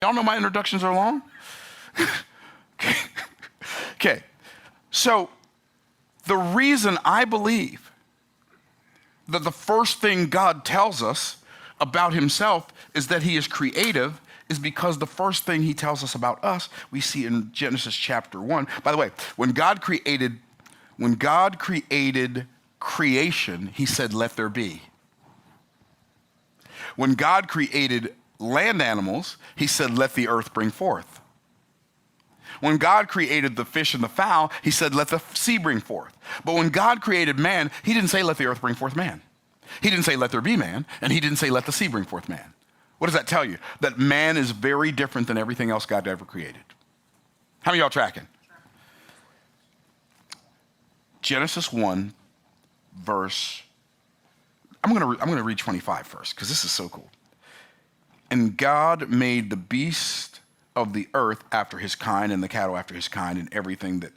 Y'all know my introductions are long? Okay. So the reason I believe that the first thing God tells us about himself is that he is creative is because the first thing he tells us about us, we see in Genesis chapter 1. By the way, when God created creation, he said, let there be. When God created land animals, he said, let the earth bring forth. When God created the fish and the fowl, he said, let the sea bring forth. But when God created man, he didn't say, let the earth bring forth man. He didn't say, let there be man, and he didn't say, let the sea bring forth man. What does that tell you? That man is very different than everything else God ever created. How many of y'all tracking? Genesis 1, verse, I'm gonna read 25 first, because this is so cool. And God made the beast of the earth after his kind, and the cattle after his kind, and everything that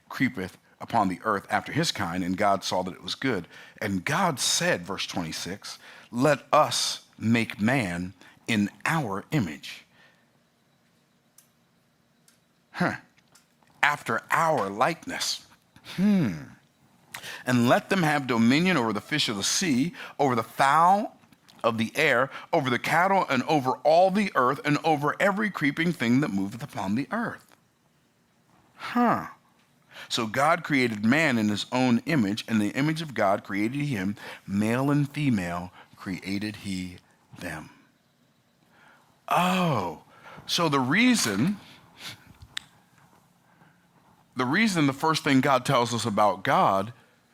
creepeth upon the earth after his kind. And God saw that it was good. And God said, verse 26, let us make man in our image. After our likeness. And let them have dominion over the fish of the sea, over the fowl of the air, over the cattle, and over all the earth, and over every creeping thing that moveth upon the earth. So God created man in his own image, and the image of God created him, male and female created he them. Oh, so the reason the first thing God tells us about God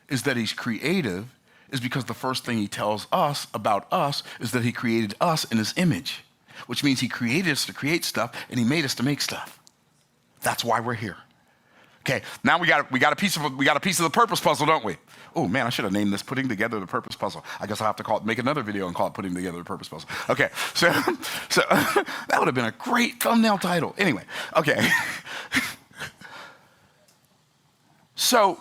is that he's creative is because the first thing he tells us about us is that he created us in his image, which means he created us to create stuff and he made us to make stuff. That's why we're here. Okay, now we got a piece of the purpose puzzle, don't we? Oh man, I should have named this "Putting Together the Purpose Puzzle." I guess I'll have to make another video and call it "Putting Together the Purpose Puzzle." Okay, so that would have been a great thumbnail title. Anyway, okay. So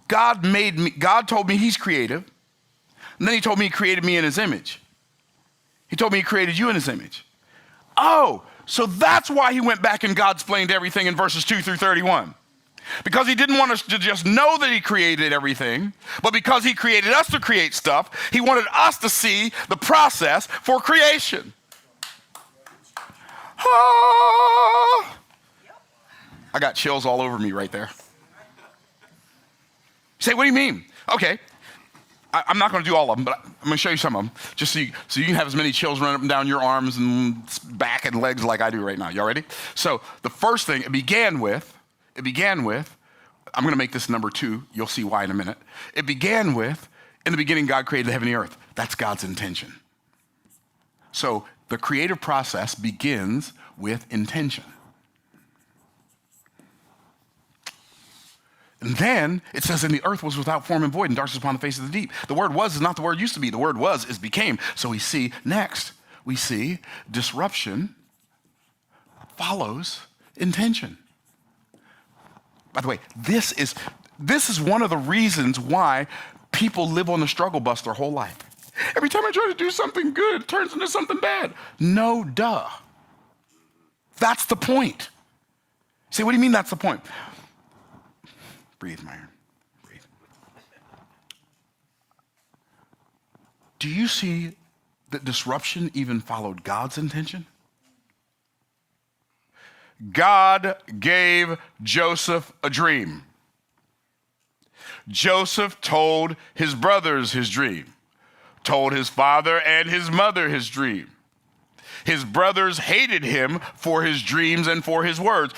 God made me. God told me he's creative, and then he told me he created me in his image. He told me he created you in his image. Oh. So that's why he went back and God-splained everything in verses 2 through 31. Because he didn't want us to just know that he created everything, but because he created us to create stuff, he wanted us to see the process for creation. I got chills all over me right there. You say, what do you mean? Okay. I'm not going to do all of them, but I'm going to show you some of them, just so you can have as many chills running up and down your arms and back and legs like I do right now. Y'all ready? So the first thing, it began with, I'm going to make this number 2. You'll see why in a minute. It began with, in the beginning, God created the heaven and the earth. That's God's intention. So the creative process begins with intention. And then it says, and the earth was without form and void, and darkness upon the face of the deep. The word was is not the word used to be. The word was is became. So we see disruption follows intention. By the way, this is one of the reasons why people live on the struggle bus their whole life. Every time I try to do something good, it turns into something bad. No, duh. That's the point. See, what do you mean that's the point? Breathe, Myron. Breathe. Do you see that disruption even followed God's intention? God gave Joseph a dream. Joseph told his brothers his dream, told his father and his mother his dream. His brothers hated him for his dreams and for his words.